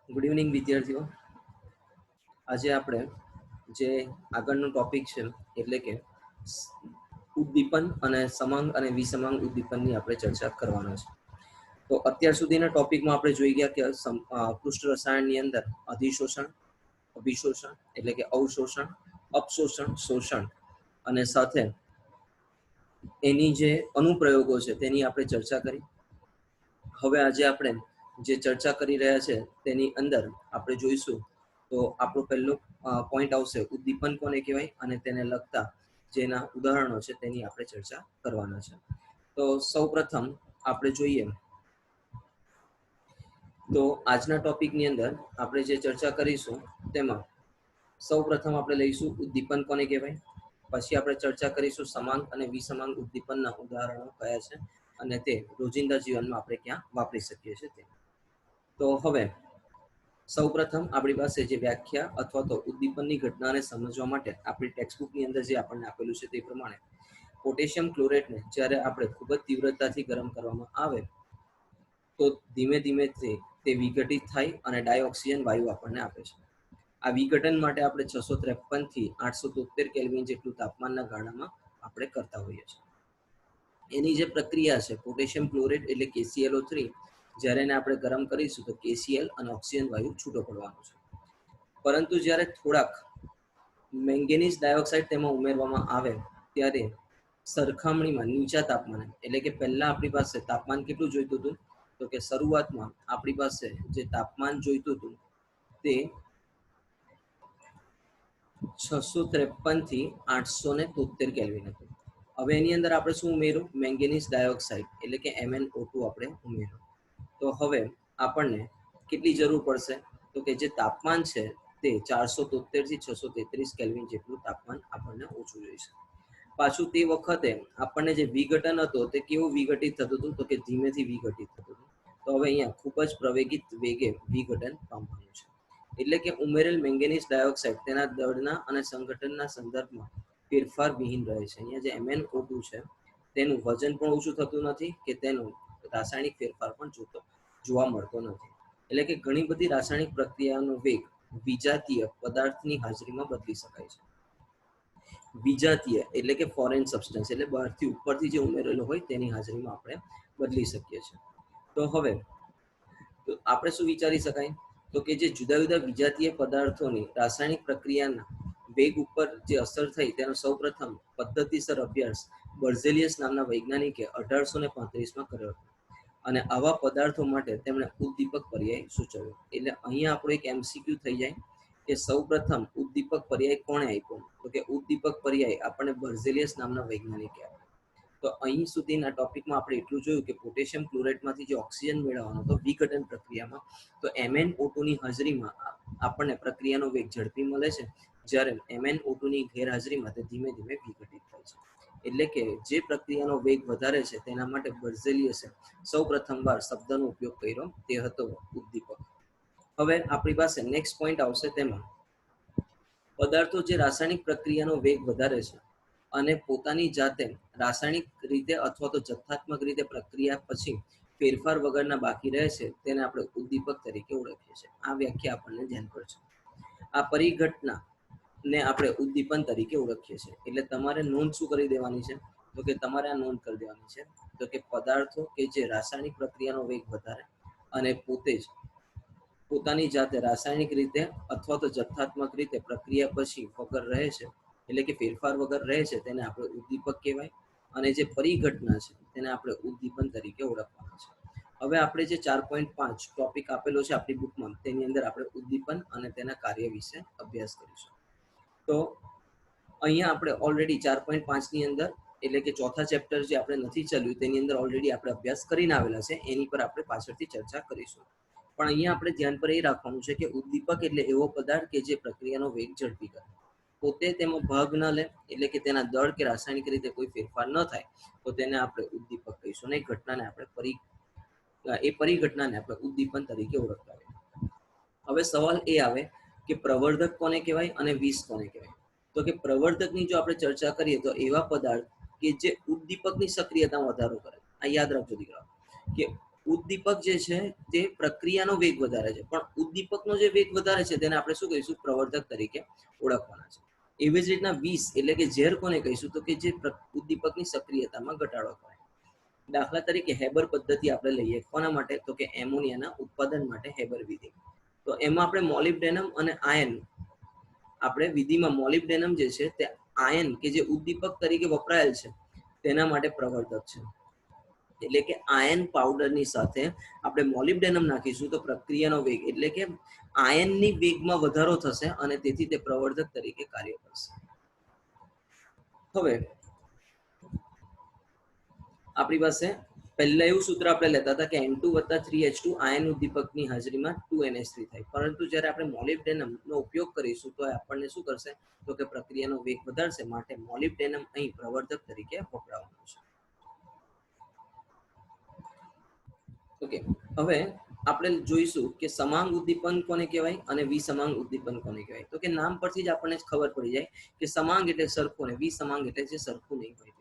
Good evening વિદ્યાર્થીઓ. આજે આપણે જે આગળનો ટોપિક છે એટલે કે ઉદ્દીપન અને સમાંગ અને વિસમાંગ ઉદ્દીપનની આપણે ચર્ચા કરવાના છે. તો અત્યાર સુધીના ટોપિકમાં આપણે જોઈ ગયા કે પૃષ્ઠ રસાયણની અંદર અધિશોષણ, અભિશોષણ એટલે કે અવશોષણ, અપશોષણ, શોષણ અને સાથે એની જે અનુપ્રયોગો છે તેની આપણે ચર્ચા કરી. હવે આજે આપણે જે ચર્ચા કરી રહ્યા છે તેની અંદર આપણે જોઈશું તો આપણો પહેલો પોઈન્ટ આવશે ઉદ્દીપન કોને કહેવાય અને તેને લગતા જેના ઉદાહરણો છે તેની આપણે ચર્ચા કરવાના છે. તો સૌપ્રથમ આપણે જોઈએ તો આજના ટોપિકની અંદર આપણે જે ચર્ચા કરીશું તેમાં સૌપ્રથમ આપણે લઈશું ઉદ્દીપન કોને કહેવાય, પછી આપણે ચર્ચા કરીશું સમાંગ અને વિસમાંગ ઉદ્દીપનના ઉદાહરણો કયા છે અને તે રોજિંદા જીવનમાં આપણે ક્યાં વાપરી શકીએ છીએ તે. તો હવે સૌપ્રથમ આપણી પાસે જે વ્યાખ્યા અથવા તો ઉદ્દીપનની ઘટનાને સમજવા માટે આપણી ટેક્સ્ટબુકની અંદર જે આપણને આપેલું છે તે પ્રમાણે પોટેશિયમ ક્લોરેટને જ્યારે આપણે ખૂબ જ તીવ્રતાથી ગરમ કરવામાં આવે તો ધીમે ધીમે તે વિઘટિત થાય અને ડાયોક્સિજન વાયુ આપણને આપે છે. આ વિઘટન માટે આપણે 653 થી 873 કેલ્વિન જેટલું તાપમાનના ગાળામાં આપણે કરતા હોઈએ છીએ. એની જે પ્રક્રિયા છે પોટેશિયમ ક્લોરેટ એટલે KClO3, જ્યારે એને આપણે ગરમ કરીશું તો KCl અને ઓક્સિજન વાયુ છૂટો પડવાનો છે. પરંતુ જ્યારે થોડાક મેંગેનીઝ ડાયોક્સાઇડ તેમાં ઉમેરવામાં આવે ત્યારે સરખામણીમાં નીચા તાપમાને, એટલે કે પહેલા આપણી પાસે તાપમાન કેટલું જોઈતું હતું તો કે શરૂઆતમાં આપણી પાસે જે તાપમાન જોઈતું હતું તે 653 થી 873 કેલ્વિન હતું. હવે એની અંદર આપણે શું ઉમેર્યું? મેંગેનીઝ ડાયોક્સાઇડ એટલે કે MnO2 આપણે ઉમેર્યું. તો હવે આપણને કેટલી જરૂર પડશે તો કે જે તાપમાન છે તે 473 થી 633 કેલ્વિન જેટલું તાપમાન આપણને ઓછું જોઈશે. પાછું તે વખતે આપણને જે વિઘટન હતો તે કેવું વિઘટિત થતું હતું તો કે ધીમેથી વિઘટિત થતું હતું. તો હવે અહીંયા ખૂબ જ પ્રવેગિત વેગે વિઘટન પામવાનું છે. એટલે કે ઉમેરેલ મેંગેનીઝ ડાયોક્સાઇડ તેના દળના અને સંગઠનના સંદર્ભમાં ફેરફાર વિહીન રહે છે. અહીંયા જે MnO2 છે તેનું વજન પણ ઓછું થતું નથી કે તેનું રાસાયણિક ફેરફાર પણ જોવા મળતો નથી. એટલે કે ઘણી બધી રાસાયણિક પ્રક્રિયાનો વેગ વિજાતીય પદાર્થની હાજરીમાં બદલી શકાય છે. વિજાતીય એટલે કે ફોરેન સબસ્ટન્સ એટલે બહારથી ઉપરથી જે ઉમેરેલો હોય તેની હાજરીમાં આપણે બદલી શકીએ છીએ. તો હવે આપણે શું વિચારી શકાય તો કે જે જુદા જુદા વિજાતીય પદાર્થોની રાસાયણિક પ્રક્રિયાના વેગ ઉપર જે અસર થઈ તેનો સૌપ્રથમ પદ્ધતિસર અભ્યાસ બર્ઝેલિયસ નામના વૈજ્ઞાનિકે 1835માં કર્યો હતો અને આવા પદાર્થો માટે તેમણે ઉદ્દીપક પર્યાય સૂચવ્યો. એટલે અહીંયા આપણો એક MCQ થઈ જાય કે સૌપ્રથમ ઉદ્દીપક પર્યાય કોણે આપ્યો તો કે ઉદ્દીપક પર્યાય આપણને બર્ઝેલિયસ નામના વૈજ્ઞાનિકે આપ્યો. તો અહીં સુધીના ટોપિકમાં આપણે એટલું જોયું કે પોટેશિયમ ક્લોરેટમાંથી જે ઓક્સિજન મેળવવાનો હતો વિઘટન પ્રક્રિયામાં, તો MnO2 ની હાજરીમાં આપણને પ્રક્રિયાનો વેગ ઝડપી મળે છે, જ્યારે MnO2 ની ગેરહાજરીમાં તે ધીમે ધીમે વિઘટિત થાય છે. એટલે કે જે પ્રક્રિયાનો વેગ વધારે છે તેના માટે બર્ઝેલિયસે સૌ પ્રથમવાર શબ્દનો ઉપયોગ કર્યો તે હતો ઉદ્દીપક. હવે આપણી પાસે નેક્સ્ટ પોઈન્ટ આવશે, તેમાં પદાર્થો જે રાસાયણિક પ્રક્રિયાનો વેગ વધારે છે અને પોતાની જાતે રાસાયણિક રીતે અથવા તો જથ્થાત્મક રીતે પ્રક્રિયા પછી ફેરફાર વગરના બાકી રહે છે તેને આપણે ઉદ્દીપક તરીકે ઓળખીએ છીએ. આ વ્યાખ્યા આપણને ધ્યાન પર છે. આ પરિઘટના ને આપણે ઉદ્દીપન તરીકે ઓળખીએ છીએ. એટલે તમારે નોંધ શું કરી દેવાની છે તો કે તમારે આ નોંધ કરી દેવાની છે તો કે પદાર્થો કે જે રાસાયણિક પ્રક્રિયાનો વેગ વધારે અને પોતે જ પોતાની જાતે રાસાયણિક રીતે અથવા તો જથ્થાત્મક રીતે પ્રક્રિયા પછી વગર રહે છે, એટલે કે ફેરફાર વગર રહે છે, તેને આપણે ઉદ્દીપક કહેવાય. અને જે પરિઘટના છે તેને આપણે ઉદ્દીપન તરીકે ઓળખવાના છે. હવે આપણે જે 4.5 ટોપિક આપેલો છે આપણી બુકમાં તેની અંદર આપણે ઉદ્દીપન અને તેના કાર્ય વિશે અભ્યાસ કરીશું. તો અહીંયા આપણે ઓલરેડી 4.5 ની અંદર એટલે કે ચોથા ચેપ્ટર જે આપણે નથી ચાલ્યું તેની અંદર ઓલરેડી આપણે અભ્યાસ કરીને આવેલા છે, એની પર આપણે પાછળથી ચર્ચા કરીશું. પણ અહીંયા આપણે ધ્યાન પર એ રાખવાનું છે કે ઉદ્દીપક એટલે એવો પદાર્થ કે જે પ્રક્રિયાનો વેગ ઝડપી કરે, પોતે તેમાં ભાગ ન લે, એટલે કે તેના દળ કે રાસાયણિક રીતે કોઈ ફેરફાર ન થાય તો તેને આપણે ઉદ્દીપક કહીશું. અને ઘટનાને આપણે પરિઘટનાને આપણે ઉદ્દીપન તરીકે ઓળખતા હોઈએ. હવે સવાલ એ આવે કે પ્રવર્ધક કોને કહેવાય અને વિષ કોને કહેવાય. તો કે પ્રવર્ધકની જો આપણે ચર્ચા કરીએ તો એવા પદાર્થ કે જે ઉદ્દીપકની સક્રિયતામાં વધારો કરે. આ યાદ રાખજો દીકરા કે ઉદ્દીપક જે છે તે પ્રક્રિયાનો વેગ વધારે છે, પણ ઉદ્દીપકનો જે વેગ વધારે છે તેને આપણે શું કહીશું? પ્રવર્ધક તરીકે ઓળખવાના છે. એવી જ રીતના વિષ એટલે કે ઝેર કોને કહીશું? તો કે જે ઉદ્દીપકની સક્રિયતામાં ઘટાડો કરે. દાખલા તરીકે હેબર પદ્ધતિ આપણે લઈએ, કોના માટે? તો કે એમોનિયાના ઉત્પાદન માટે હેબર વિધિ. તો એમાં આપણે મોલિબ્ડેનમ અને આયન, આપણે વિધિમાં મોલિબ્ડેનમ જે છે તે આયન કે જે ઉદ્દીપક તરીકે વપરાયેલ છે તેના માટે પ્રવર્ધક છે. એટલે કે આયન પાવડરની સાથે આપણે મોલિબ્ડેનમ નાખીશું તો પ્રક્રિયાનો વેગ એટલે કે આયનની વેગમાં વધારો થશે અને તેથી તે પ્રવર્ધક તરીકે કાર્ય કરશે. હવે આપણી પાસે પહેલા એવું સૂત્ર આપણે લેતા હતા કે N2 + 3H2 આયન ઉદ્દીપકની હાજરીમાં 2NH3 થાય, પરંતુ જ્યારે આપણે મોલિબ્ડેનમનો ઉપયોગ કરીશું તો આપણને શું કરશે? તો કે પ્રક્રિયાનો વેગ વધારશે, માટે મોલિબ્ડેનમ અહીં પ્રવર્ધક તરીકે વપરાવાનું છે. ઓકે, હવે આપણે જોઈશું કે સમાંગ ઉદ્દીપન કોને કહેવાય અને વિસમાંગ ઉદ્દીપન કોને કહેવાય. તો કે નામ પરથી જ આપણને ખબર પડી જાય કે સમાંગ એટલે સરખું અને વિસમાંગ એટલે જે સરખું નહીં હોય.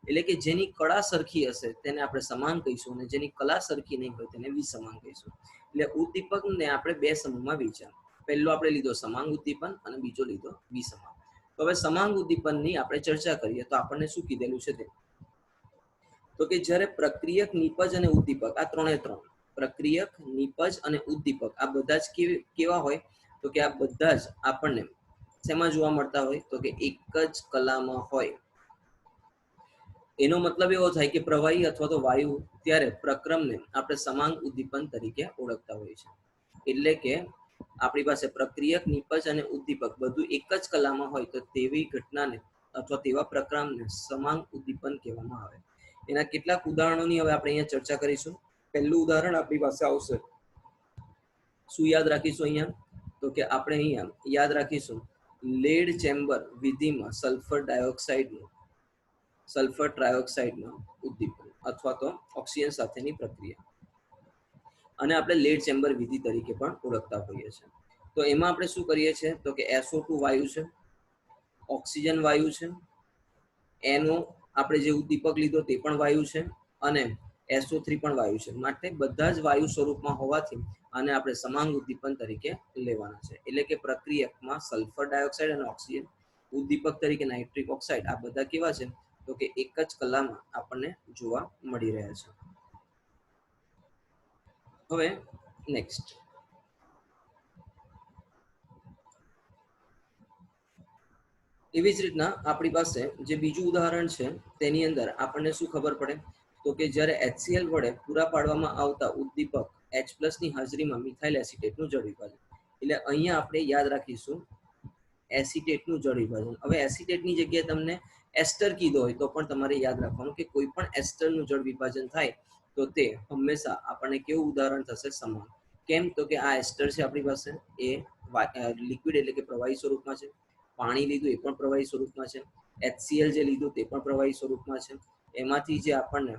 એટલે કે જેની કળા સરખી હશે તેને આપણે સમાંગ કહીશું અને જેની કલા સરખી નહીં હોય તેને વિસમાંગ કહીશું. એટલે ઉદ્દીપકને આપણે બે સમૂહમાં વહેંચ્યા. પહેલો આપણે લીધો સમાંગ ઉદ્દીપન અને બીજો લીધો વિસમાંગ. તો હવે સમાંગ ઉદ્દીપનની આપણે ચર્ચા કરીએ તો આપણને શું કીધેલું છે તે? તો કે જ્યારે પ્રક્રિયક, નિપજ અને ઉદ્દીપક, આ ત્રણે ત્રણ પ્રક્રિયક, નિપજ અને ઉદ્દીપક આ બધા જ કેવા હોય? તો કે આ બધા જ આપણને શેમાં જોવા મળતા હોય? તો કે એક જ કલામાં હોય. એનો મતલબ એવો થાય કે પ્રવાહી અથવા તો વાયુ, ત્યારે પ્રક્રમને આપણે સમાંગ ઉદ્દીપન તરીકે ઓળખતા હોઈએ છીએ. એટલે કે આપણી પાસે પ્રક્રિયક, નિપજ અને ઉદ્દીપક બધું એક જ કલામાં હોય તો તેવી ઘટનાને અથવા તેવા પ્રક્રમને સમાંગ ઉદ્દીપન કહેવામાં આવે. એના કેટલાક ઉદાહરણોની હવે આપણે અહીંયા ચર્ચા કરીશું. પહેલું ઉદાહરણ આપણી પાસે આવશે. શું યાદ રાખીશું અહીંયા? તો કે આપણે અહીંયા યાદ રાખીશું લેડ ચેમ્બર વિધિમાં સલ્ફર ટ્રાયોક્સાઇડનું ઉદ્દીપન અથવા તો ઓક્સિજન સાથેની પ્રક્રિયા, અને આપણે લેડ ચેમ્બર વિધિ તરીકે પણ ઓળખતા હોઈએ છીએ. તો એમાં આપણે શું કરીએ છીએ? તો કે SO2 વાયુ છે, ઓક્સિજન વાયુ છે, NO આપણે જે ઉદ્દીપક લીધો તે પણ વાયુ છે, અને SO3 પણ વાયુ છે. માટે બધા જ વાયુ સ્વરૂપમાં હોવાથી આને આપણે સમાંગ ઉદ્દીપન તરીકે લેવાના છે. એટલે કે પ્રક્રિયકમાં સલ્ફર ડાયોક્સાઇડ અને ઓક્સિજન, ઉદ્દીપક તરીકે નાઇટ્રિક ઓક્સાઇડ, આ બધા કેવા છે? તો કે એક જ કલામાં આપણને જોવા મળી રહ્યા છે. હવે નેક્સ્ટ, એવી જ રીતના આપણી પાસે જે બીજું ઉદાહરણ છે તેની અંદર આપણને શું ખબર પડે? તો કે જ્યારે HCl વડે પૂરા પાડવામાં આવતા ઉદ્દીપક H+ ની હાજરીમાં મિથાઇલ એસિટેટનું જળ વિભાજન. એટલે અહીંયા આપણે યાદ રાખીશું એસિટેટનું જળ વિભાજન. હવે એસિટેટની જગ્યાએ તમને એસ્ટર કીધો હોય તો પણ તમારે યાદ રાખવાનું કે કોઈ પણ એસ્ટરનું જળ વિભાજન થાય તો તે હંમેશા આપણને કેવું ઉદાહરણ થશે? સમાંગ. કેમ? તો કે આ એસ્ટર છે આપણી પાસે, એ લિક્વિડ એટલે કે પ્રવાહી સ્વરૂપમાં છે. પાણી લીધું એ પણ પ્રવાહી સ્વરૂપમાં છે. HCl જે લીધું તે પણ પ્રવાહી સ્વરૂપમાં છે. એમાંથી જે આપણને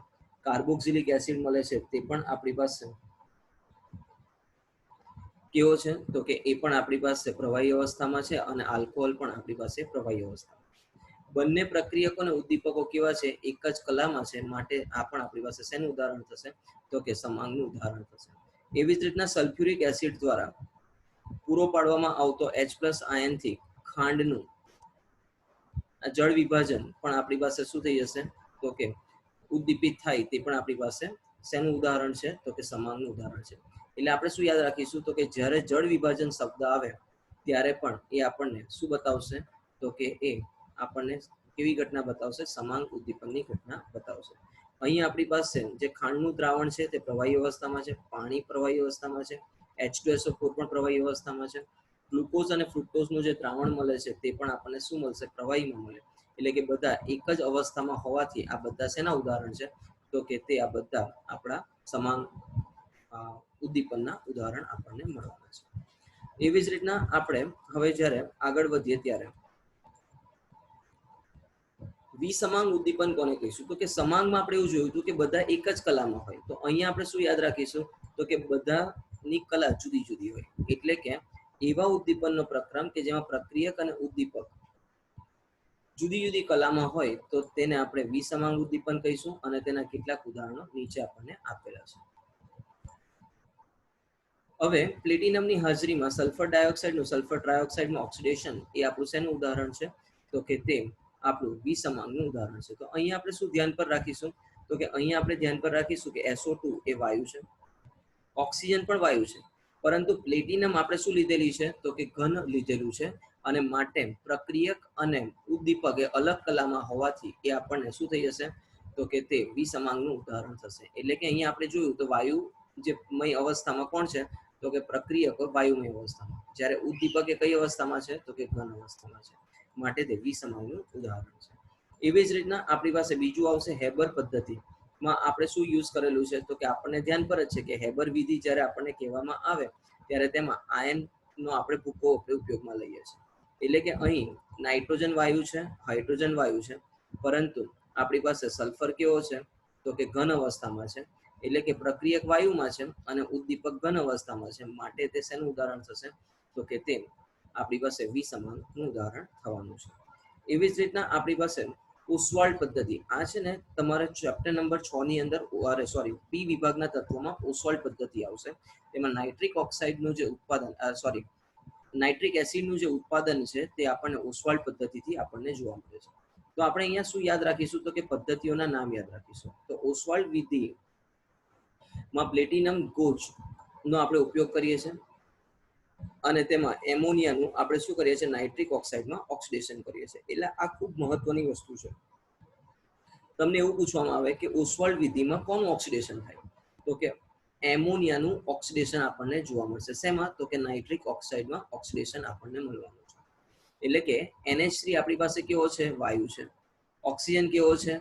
કાર્બોક્સિલિક એસિડ મળે છે તે પણ આપણી પાસે કેવો છે? તો કે એ પણ આપણી પાસે પ્રવાહી અવસ્થામાં છે, અને આલ્કોહોલ પણ આપણી પાસે પ્રવાહી અવસ્થામાં. બંને પ્રક્રિયકો અને ઉદ્દીપકો કેવા છે? એક જ કલામાં છે, માટે આ પણ આપણી પાસે શેનું ઉદાહરણ થશે? તો કે સમાંગનું ઉદાહરણ થશે. એવી જ રીતના સલ્ફ્યુરિક એસિડ દ્વારા પૂરો પાડવામાં આવતો H+ આયનથી ખાંડનું જળ વિભાજન પણ આપણી પાસે શું થઈ જશે? તો કે ઉદ્દીપિત થાય. તે પણ આપણી પાસે શેનું ઉદાહરણ છે? તો કે સમાંગનું ઉદાહરણ છે. એટલે આપણે શું યાદ રાખીશું? તો કે જ્યારે જળ વિભાજન શબ્દ આવે ત્યારે પણ એ આપણને શું બતાવશે? તો કે એ આપણને કેવી ઘટના બતાવશે? સમાંગ ઉદ્દીપનની ઘટના બતાવશે. અહીં આપણી પાસે જે ખાંડનું દ્રાવણ છે તે પ્રવાહી અવસ્થામાં છે, પાણી પ્રવાહી અવસ્થામાં છે, H2SO4 પણ પ્રવાહી અવસ્થામાં છે, ગ્લુકોઝ અને ફ્રુક્ટોઝનું જે દ્રાવણ મળે છે તે પણ આપણને શું મળશે? પ્રવાહીમાં મળે. એટલે કે બધા એક જ અવસ્થામાં હોવાથી આ બધા શેના ઉદાહરણ છે? તો કે તે આ બધા આપણા સમાંગ ઉદ્દીપનના ઉદાહરણ આપણને મળવાના છે. એવી જ રીતના આપણે હવે જ્યારે આગળ વધીએ ત્યારે વિસમાંગ ઉદ્દીપન કોને કહીશું? તો કે સમાંગમાં આપણે એવું જોયું હતું કે બધા એક જ કલામાં હોય. તો અહીંયા આપણે શું યાદ રાખીશું? તો કે બધાની કલા જુદી જુદી હોય. એટલે કે એવા ઉદ્દીપનનો પ્રક્રમ કે જેમાં પ્રક્રિયક અને ઉદ્દીપક જુદી જુદી કલામાં હોય તો તેને આપણે વિસમાંગ ઉદ્દીપન કહીશું, અને તેના કેટલાક ઉદાહરણો નીચે આપણને આપેલા છે. હવે પ્લેટિનમની હાજરીમાં સલ્ફર ડાયોક્સાઇડનું સલ્ફર ટ્રાયોક્સાઇડનું ઓક્સિડેશન એ આપણું શેનું ઉદાહરણ છે? તો કે તે આપણું વિસમાંગનું ઉદાહરણ છે. તો અહીંયા આપણે શું ધ્યાન પર રાખીશું? તો કે અહીંયા આપણે ધ્યાન પર રાખીશું કે SO2 એ વાયુ છે, ઓક્સિજન પણ વાયુ છે, પરંતુ પ્લેટિનમ આપણે શું લીધેલી છે? તો કે ઘન લીધેલું છે, અને માટે પ્રક્રિયક અને ઉદ્દીપક એ અલગ કલામાં હોવાથી એ આપણને શું થઈ જશે? તો કે તે વિસમાંગનું ઉદાહરણ થશે. એટલે કે અહીંયા આપણે જોયું તો વાયુ જે મય અવસ્થામાં કોણ છે? તો કે પ્રક્રિયક વાયુમય અવસ્થામાં, જ્યારે ઉદ્દીપક એ કઈ અવસ્થામાં છે? તો કે ઘન અવસ્થામાં છે, માટે તે વિસમાંગનું ઉદાહરણ છે. એવી જ રીતના આપણી પાસે બીજું આવશે હેબર પદ્ધતિમાં આપણે શું યુઝ કરેલું છે? તો કે આપણને ધ્યાન પર જ છે કે હેબર વિધિ જ્યારે આપણને કહેવામાં આવે ત્યારે તેમાં આયનનો આપણે ભૂકો ઉપયોગમાં લઈએ છીએ. એટલે કે અહીં નાઇટ્રોજન વાયુ છે, હાઇડ્રોજન વાયુ છે, પરંતુ આપણી પાસે સલ્ફર કેવો છે? તો કે ઘન અવસ્થામાં છે, એટલે કે પ્રક્રિયક વાયુમાં છે અને ઉદ્દીપક ઘન અવસ્થામાં છે, માટે તે શેનું ઉદાહરણ થશે? તો કે તે આપણી પાસે વિસમાંગનું ઉદાહરણ થવાનું છે. એવી જ રીતના આપણી પાસે ઓસ્વાલ્ડ પદ્ધતિ, આ છે ને તમારે ચેપ્ટર નંબર 6 ની અંદર પી વિભાગના તત્વોમાં ઓસ્વાલ્ડ પદ્ધતિ આવશે. તેમાં નાઇટ્રિક ઓક્સાઇડનું જે ઉત્પાદન નાઇટ્રિક એસિડનું જે ઉત્પાદન છે તે આપણને ઓસ્વાલ્ડ પદ્ધતિથી આપણને જોવા મળે છે. તો આપણે અહીંયા શું યાદ રાખીશું? તો કે પદ્ધતિઓના નામ યાદ રાખીશું. તો ઓસ્વાલ્ડ વિધિમાં પ્લેટિનમ ગોચ નો આપણે ઉપયોગ કરીએ છીએ, અને તેમાં એમોનિયાનું આપણે શું કરીએ છીએ? નાઇટ્રિક ઓક્સાઇડમાં ઓક્સિડેશન કરીએ છીએ. એટલે આ ખૂબ મહત્વની વસ્તુ છે. તમને એવું પૂછવામાં આવે કે ઓસ્વાલ્ડ વિધિમાં કોનું ઓક્સિડેશન થાય? તો કે એમોનિયાનું ઓક્સિડેશન આપણને જોવા મળશે. શેમાં? તો કે નાઇટ્રિક ઓક્સાઇડમાં ઓક્સિડેશન આપણને મળવાનું છે. એટલે કે NH3 આપણી પાસે કેવો છે? વાયુ છે. ઓક્સિજન કેવો છે?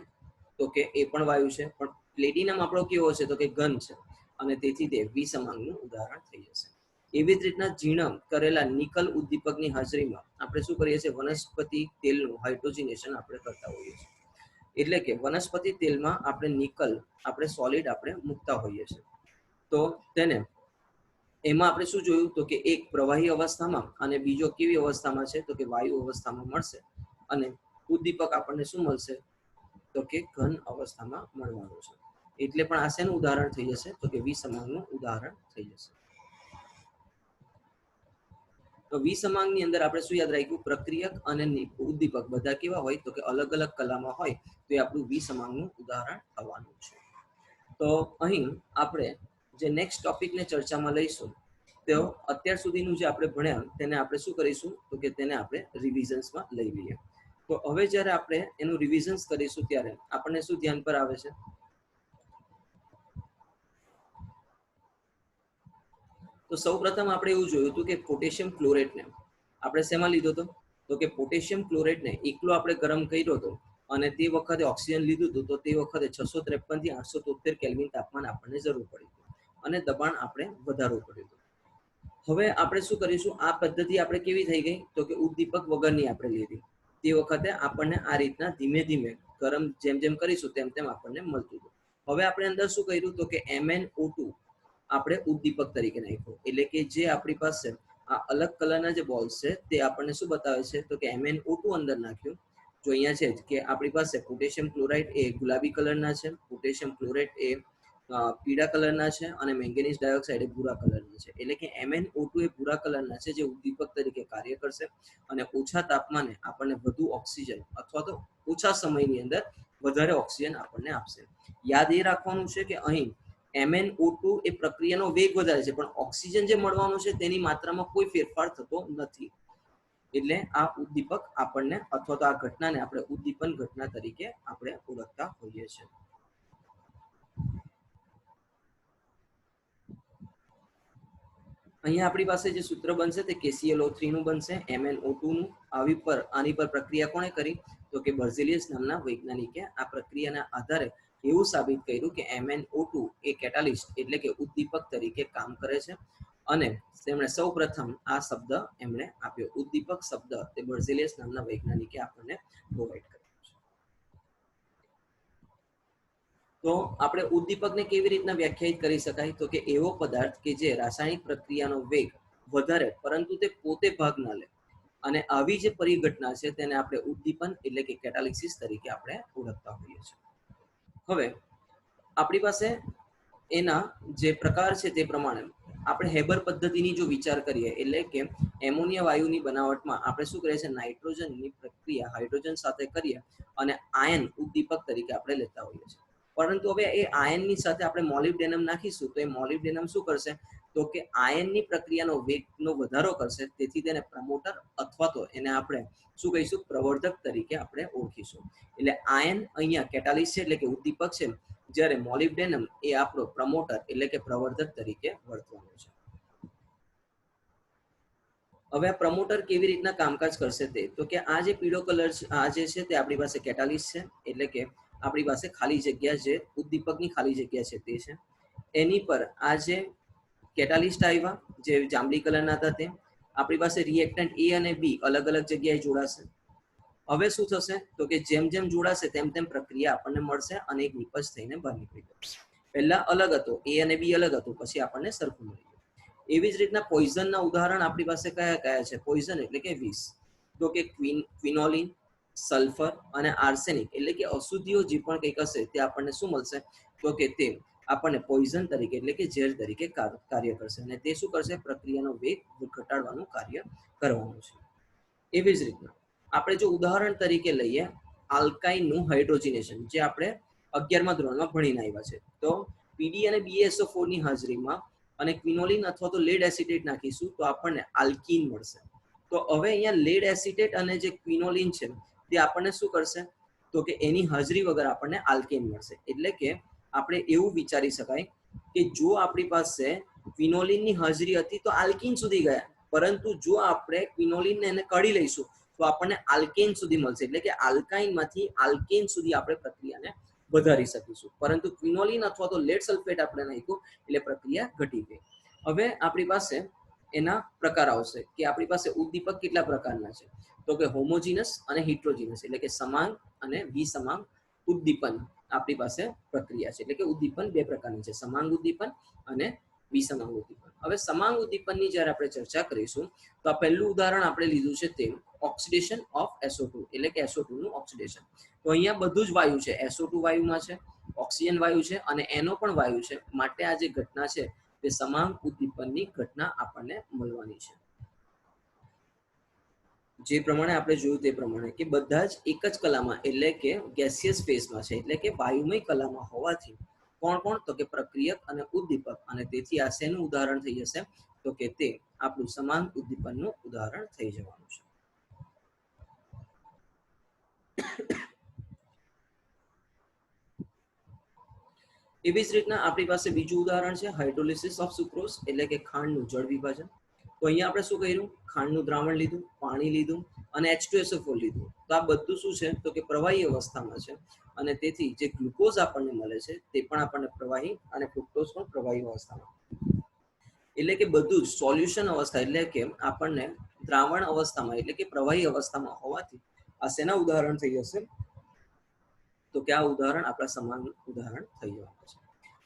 તો કે એ પણ વાયુ છે, પણ પ્લેટિનમ આપણો કેવો છે? તો કે ઘન છે, અને તેથી તે વિસમાંગનું ઉદાહરણ થઈ જશે. એવી જ રીતના ઝીણ કરેલા નિકલ ઉદ્દીપકની હાજરીમાં આપણે શું કરીએ છીએ? વનસ્પતિ તેલનું હાઇડ્રોજનેશન આપણે કરતા હોઈએ છીએ. એટલે કે વનસ્પતિ તેલમાં આપણે નિકલ આપણે સોલિડ આપણે મૂકતા હોઈએ છીએ. તો તેને એમાં આપણે શું જોયું? તો કે એક પ્રવાહી અવસ્થામાં અને બીજો કેવી અવસ્થામાં છે? તો કે વાયુ અવસ્થામાં મળશે, અને ઉદ્દીપક આપણને શું મળશે? તો કે ઘન અવસ્થામાં મળવાનું છે. એટલે પણ આ શેનું ઉદાહરણ થઈ જશે? તો કે વિસમાંગનું ઉદાહરણ થઈ જશે. તો વિસમાંગની અંદર આપણે શું યાદ રાખ્યું? પ્રક્રિયક અને ઉદ્દીપક બધા કેવા હોય? તો કે અલગ અલગ કલામાં હોય, તો એ આપણું વિસમાંગનું ઉદાહરણ થવાનું છે. તો અહીં આપણે જે નેક્સ્ટ ટોપિકને ચર્ચામાં લઈશું, તો અત્યાર સુધીનું જે આપણે ભણ્યા તેને આપણે શું કરીશું? તો કે તેને આપણે રિવિઝન્સમાં લઈ લઈએ. તો હવે જ્યારે આપણે એનું રિવિઝન્સ કરીશું ત્યારે આપણને શું ધ્યાન પર આવે છે? તો સૌપ્રથમ આપણે એવું જોયું હતું કે પોટેશિયમ ક્લોરેટને આપણે શેમાં લીધો હતો? તો કે પોટેશિયમ ક્લોરેટને એકલો આપણે ગરમ કર્યો હતો, અને તે વખતે ઓક્સિજન લીધું હતું. તો તે વખતે 653 થી 873 કેલ્વિન તાપમાન આપણને જરૂર પડી હતી, અને દબાણ આપણે વધારવું પડ્યું હતું. હવે આપણે શું કરીશું? આ પદ્ધતિ આપણે કેવી થઈ ગઈ? તો કે ઉદ્દીપક વગરની આપણે લીધી. તે વખતે આપણને આ રીતના ધીમે ધીમે ગરમ જેમ જેમ કરીશું તેમ તેમ આપણને મળતું હતું. હવે આપણે અંદર શું કર્યું? તો કે MnO2 આપણે ઉદ્દીપક તરીકે નાખ્યું. એટલે કે જે આપણી પાસે આ અલગ કલરના જે બોલ્સ છે તે આપણને શું બતાવે છે? તો કે MnO2 અંદર નાખ્યું. જો અહીંયા છે કે આપણી પાસે પોટેશિયમ ક્લોરાઇડ એ ગુલાબી કલરના છે, પોટેશિયમ ક્લોરેટ એ પીળા કલરના છે, અને મેંગેનીઝ ડાયોક્સાઇડ એ ભૂરા કલરના છે. એટલે કે MnO2 એ ભૂરા કલરના છે, જે ઉદ્દીપક તરીકે કાર્ય કરશે, અને ઓછા તાપમાને આપણને વધુ ઓક્સિજન અથવા તો ઓછા સમયની અંદર વધારે ઓક્સિજન આપણને આપશે. યાદ એ રાખવાનું છે કે અહીં MnO2 એ પ્રક્રિયાનો વેગ વધારે છે, પણ ઓક્સિજન જે મળવાનું છે તેની માત્રામાં કોઈ ફેરફાર થતો નથી. એટલે આ ઉદ્દીપક આપણને અથવા તો આ ઘટનાને આપણે ઉદ્દીપન ઘટના તરીકે આપણે ઓળખતા હોઈએ છીએ. અહીંયા આપણી પાસે જે સૂત્ર બનશે તે KClO3 નું બનશે, MnO2 નું. આની પર પ્રક્રિયા કોણે કરી? તો કે બર્ઝેલિયસ નામના વૈજ્ઞાનિકે આ પ્રક્રિયાના આધારે એવું સાબિત કર્યું કે MnO2 એ કેટાલિસ્ટ એટલે કે ઉદ્દીપક તરીકે કામ કરે છે, અને તેમણે સૌ પ્રથમ આ શબ્દ એમણે આપ્યો. ઉદ્દીપક શબ્દ તે બર્ઝેલિયસ નામના વૈજ્ઞાનિકે આપણને પ્રોવાઈડ કર્યો છે. તો આપણે ઉદ્દીપકને કેવી રીતના વ્યાખ્યાયિત કરી શકાય? તો કે એવો પદાર્થ કે જે રાસાયણિક પ્રક્રિયાનો વેગ વધારે પરંતુ તે પોતે ભાગ ના લે, અને આવી જે પરિઘટના છે તેને આપણે ઉદ્દીપન એટલે કે કેટાલિસિસ તરીકે આપણે ઓળખતા હોઈએ છીએ. હવે આપણી પાસે એના જે પ્રકાર છે તે પ્રમાણે આપણે હેબર પદ્ધતિની જો વિચાર કરીએ એટલે કે એમોનિયા વાયુની બનાવટમાં આપણે શું કરીએ છીએ, નાઇટ્રોજનની પ્રક્રિયા હાઇડ્રોજન સાથે કરીએ અને આયન ઉદ્દીપક તરીકે આપણે લેતા હોઈએ છીએ. પરંતુ હવે એ આયનની સાથે આપણે મોલિબ્ડેનમ નાખીશું તો એ મોલિબ્ડેનમ શું કરશે, તો કે આયનની પ્રક્રિયાનો વેગનો વધારો કરશે, તેથી તેને પ્રમોટર અથવા તો એને આપણે શું કહીશું, પ્રવર્ધક તરીકે આપણે ઓળખીશું. એટલે આયન અહીંયા કેટાલિસ્ટ છે એટલે કે ઉદ્દીપક છે, જ્યારે મોલિબ્ડેનમ એ આપણો પ્રમોટર એટલે કે પ્રવર્ધક તરીકે વર્તવાનું છે. હવે આ પ્રમોટર કેવી રીતના કામકાજ કરશે તે, તો કે આ જે પીળો કલર છે, આ જે છે તે આપણી પાસે કેટાલિસ્ટ છે, એટલે કે આપણી પાસે ખાલી જગ્યા જે ઉદ્દીપકની ખાલી જગ્યા છે તે છે. એની પર આ જે કેટાલિસ્ટ આવ્યા જે જાંબલી કલરના હતા તે આપણી પાસે રિએક્ટન્ટ એ અને બી અલગ અલગ જગ્યાએ જોડાશે. હવે શું થશે, તો કે જેમ જેમ જોડાશે તેમ તેમ પ્રક્રિયા આપણને મળશે અને એક નિપજ થઈને બહાર નીકળી જશે. પહેલા અલગ હતો, એ અને બી અલગ હતું, પછી આપણને સરખું મળ્યું. એવી જ રીતના પોઈઝનના ઉદાહરણ આપણી પાસે કયા કયા છે, પોઈઝન એટલે કે વિષ, તો કે ક્વિનોલિન, સલ્ફર અને આર્સેનિક એટલે કે અશુદ્ધિઓ જે પણ કંઈક હશે તે આપણને શું મળશે, તો કે તે આપણને પોઈઝન તરીકે એટલે કે ઝેર તરીકે કાર્ય કરશે અને તે શું કરશે, પ્રક્રિયાનો વેગ ઘટાડવાનું કાર્ય કરવાનું છે. એવી જ રીતના આપણે જો ઉદાહરણ તરીકે લઈએ આલ્કાઇનનું હાઇડ્રોજનેશન, જે આપણે 11મા ધોરણમાં ભણીને આવ્યા છે. તો પીડી અને BaSO4 ની હાજરીમાં અને ક્વિનોલિન અથવા તો લેડ એસિટેટ નાખીશું તો આપણને આલ્કીન મળશે. તો હવે અહીંયા લેડ એસિટેટ અને જે ક્વિનોલિન છે તે આપણને શું કરશે, તો કે એની હાજરી વગર આપણને આલ્કેન મળશે. એટલે કે આપણે એવું વિચારી શકાય કે જો આપણી પાસે ક્વિનોલિનની હાજરી હતી તો આલ્કીન સુધી ગયા, પરંતુ જો આપણે ક્વિનોલિનને એને કાઢી લઈશું તો આપણને આલ્કેન સુધી મળશે. એટલે કે આલ્કાઇનમાંથી આલ્કેન સુધી આપણે પ્રક્રિયાને વધારી શકીશું, પરંતુ ક્વિનોલિન અથવા તો લેડ સલ્ફેટ આપણે નાખ્યું એટલે પ્રક્રિયા ઘટી ગઈ. હવે આપણી પાસે એના પ્રકાર આવશે કે આપણી પાસે ઉદ્દીપક કેટલા પ્રકારના છે, તો કે હોમોજીનસ અને હિટ્રોજીનસ એટલે કે સમાંગ અને વિસમાંગ ઉદ્દીપન આપણી પાસે પ્રક્રિયા છે. એટલે કે ઉદ્દીપન બે પ્રકારની છે, સમાંગ ઉદ્દીપન અને વિસમાંગ ઉદ્દીપન. હવે સમાંગ ઉદ્દીપનની જ્યારે આપણે ચર્ચા કરીશું તો આ પહેલું ઉદાહરણ આપણે લીધું છે તે ઓક્સિડેશન ઓફ SO2 એટલે કે SO2 નું ઓક્સિડેશન. તો અહીંયા બધું જ વાયુ છે, SO2 વાયુમાં છે, ઓક્સિજન વાયુ છે અને એનો પણ વાયુ છે, માટે આ જે ઘટના છે તે સમાંગ ઉદ્દીપનની ઘટના આપણને મળવાની છે. જે પ્રમાણે આપણે જોયું તે પ્રમાણે કે બધા જ એક જ કલામાં એટલે કે ગેસિયસ ફેઝમાં છે, એટલે કે વાયુમય કલામાં હોવાથી કોણ કોણ, તો કે પ્રક્રિયક અને ઉદ્દીપક, અને તેથી આ શેનું ઉદાહરણ થઈ જશે, તો કે તે આપણું સમાંગ ઉદ્દીપનનું ઉદાહરણ થઈ જવાનું છે. એવી જ રીતના આપણી પાસે બીજું ઉદાહરણ છે હાઇડ્રોલિસિસ ઓફ સુક્રોઝ એટલે કે ખાંડનું જળ વિભાજન. તો અહીંયા આપણે શું કર્યું, ખાંડનું દ્રાવણ લીધું, પાણી લીધું અને H2SO4 લીધું. તો આ બધું શું છે, તો કે પ્રવાહી અવસ્થામાં છે અને તેથી જે ગ્લુકોઝ આપણને મળે છે તે પણ આપણને પ્રવાહી અને ફ્રુક્ટોઝ પણ પ્રવાહી અવસ્થામાં. એટલે કે બધું જ સોલ્યુશન અવસ્થા એટલે કે આપણને દ્રાવણ અવસ્થામાં એટલે કે પ્રવાહી અવસ્થામાં હોવાથી આ શેના ઉદાહરણ થઈ જશે, તો કે આ ઉદાહરણ આપણા સમાંગ ઉદાહરણ થઈ જવાનું છે.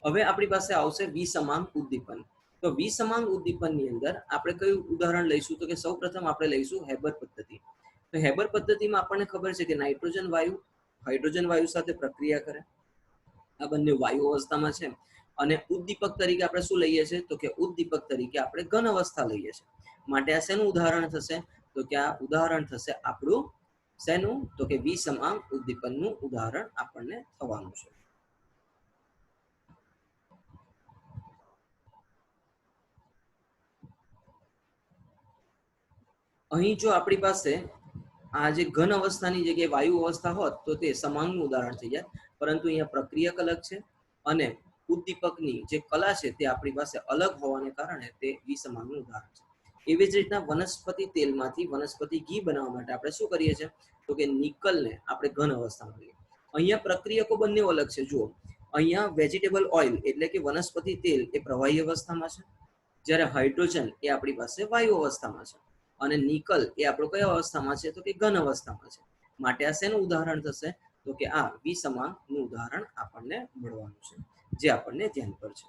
હવે આપણી પાસે આવશે વિસમાંગ ઉદ્દીપન. તો વિસમાંગ ઉદ્દીપનની અંદર આપણે કયું ઉદાહરણ લઈશું, તો કે સૌપ્રથમ આપણે લઈશું હેબર પદ્ધતિ. તો હેબર પદ્ધતિમાં આપણને ખબર છે કે નાઇટ્રોજન વાયુ હાઇડ્રોજન વાયુ સાથે પ્રક્રિયા કરે, આ બંને વાયુ અવસ્થામાં છે અને ઉદ્દીપક તરીકે આપણે શું લઈએ છીએ, તો કે ઉદ્દીપક તરીકે આપણે ઘન અવસ્થા લઈએ છીએ. માટે આ શેનું ઉદાહરણ થશે, તો કે આ ઉદાહરણ થશે આપણું શેનું, તો કે વિસમાંગ ઉદ્દીપનનું ઉદાહરણ આપણને થવાનું છે. અહીં જો આપણી પાસે આ જે ઘન અવસ્થાની જગ્યાએ વાયુ અવસ્થા હોત તો તે સમાંગનું ઉદાહરણ થઈ જાય, પરંતુ અહીંયા પ્રક્રિયક અલગ છે અને ઉદ્દીપકની જે કલા છે તે આપણી પાસે અલગ હોવાને કારણે તે વિસમાંગનું ઉદાહરણ છે. એવી જ રીતના વનસ્પતિ તેલમાંથી વનસ્પતિ ઘી બનાવવા માટે આપણે શું કરીએ છીએ, તો કે નિકલને આપણે ઘન અવસ્થામાં લઈએ. અહીંયા પ્રક્રિયકો બંને અલગ છે. જુઓ, અહીંયા વેજીટેબલ ઓઇલ એટલે કે વનસ્પતિ તેલ એ પ્રવાહી અવસ્થામાં છે, જ્યારે હાઇડ્રોજન એ આપણી પાસે વાયુ અવસ્થામાં છે અને નિકલ એ આપણો કયા અવસ્થામાં છે, તો કે ઘન અવસ્થામાં છે. માટે આ શેનું ઉદાહરણ થશે, તો કે આ વિસમાંગનું ઉદાહરણ આપણને મળવાનું છે, જે આપણને ધ્યાન પર છે.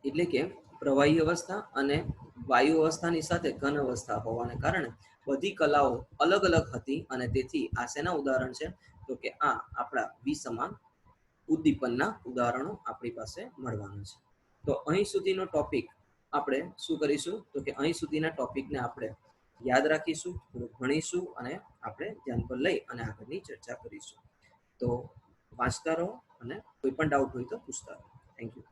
એટલે કે પ્રવાહી અવસ્થા અને વાયુ અવસ્થાની સાથે ઘન અવસ્થા હોવાને કારણે બધી કલાઓ અલગ અલગ હતી અને તેથી આ શેના ઉદાહરણ છે, તો કે આ આપણા વિસમાંગ ઉદ્દીપનના ઉદાહરણો આપણી પાસે મળવાના છે. તો અહીં સુધીનો ટોપિક આપણે શું કરીશું તો કે અહીં સુધીના ટોપિકને આપણે યાદ રાખીશું, થોડું ભણીશું અને આપણે ધ્યાન પર લઈ અને આગળની ચર્ચા કરીશું. તો વાંચતા રહો અને કોઈ પણ ડાઉટ હોય તો પૂછતા રહો. Thank you.